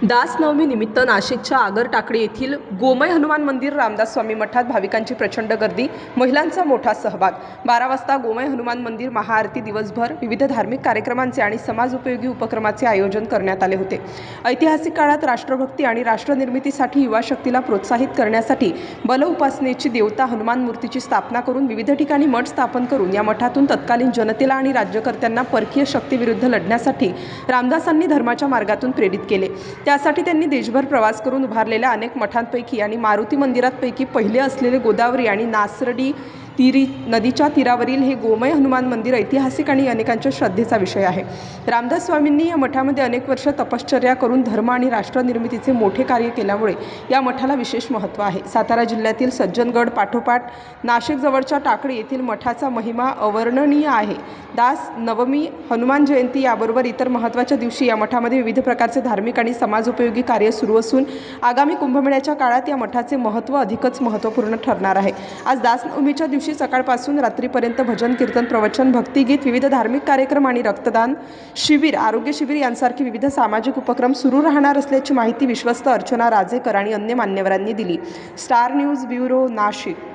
दास नवमी निमित्त नाशिकच्या आगर टाकळी येथील गोमय हनुमान मंदिर रामदास स्वामी मठात भाविकांची प्रचंड गर्दी, महिलांचा मोठा सहभाग। 12 वाजता गोमय हनुमान मंदिर महाआरती, दिवसभर विविध धार्मिक कार्यक्रमांचे आणि समाजोपयोगी उपक्रमाचे आयोजन करण्यात आले होते। ऐतिहासिक काळात राष्ट्रभक्ती आणि राष्ट्रनिर्मितीसाठी युवा शक्तीला प्रोत्साहित करण्यासाठी बल उपासनेची देवता हनुमान मूर्तीची स्थापना करून विविध ठिकाणी मठ स्थापन करून या मठातून तत्कालीन जनतेला आणि राज्यकर्त्यांना परकीय शक्तीविरुद्ध लढण्यासाठी रामदासांनी धर्माच्या मार्गातून प्रेरित केले। त्यासाठी त्यांनी देशभर प्रवास करून उभारलेल्या अनेक मठांपैकी आणि मारुती मंदिरांपैकी पहिले असलेले गोदावरी आणि नासर्डी नदीच्या तीरावरील हे गोमय हनुमान मंदिर ऐतिहासिक आणि अनेकांच्या श्रद्धेचा विषय आहे। रामदास स्वामींनी या मठामध्ये अनेक वर्ष तपश्चर्या करून धर्म आणि राष्ट्रनिर्मितीचे मोठे कार्य केल्यामुळे या मठाला विशेष महत्त्व आहे। सातारा जिल्ह्यातील सज्जनगड पाठोपाठ नाशिक जवळच्या टाकळी येथील मठाचा महिमा अवर्णनीय आहे। दास नवमी, हनुमान जयंती याबरोबर इतर महत्त्वाच्या दिवशी या मठामध्ये विविध प्रकारचे धार्मिक आणि समाजोपयोगी कार्य सुरू असून आगामी कुंभमेळ्याच्या काळात या मठाचे महत्त्व अधिकच महत्त्वपूर्ण ठरणार आहे। आज दास नवमीच्या दिवशी सकाळपासून रात्रीपर्यंत भजन, कीर्तन, प्रवचन, भक्तिगीत, विविध धार्मिक कार्यक्रम आणि रक्तदान शिबिर, आरोग्य शिबिर यांसारखे विविध सामाजिक उपक्रम सुरू राहणार असल्याची माहिती विश्वस्त अर्चना राजेकर आणि अन्य मान्यवरांनी दिली। Star news bureau, Nashik.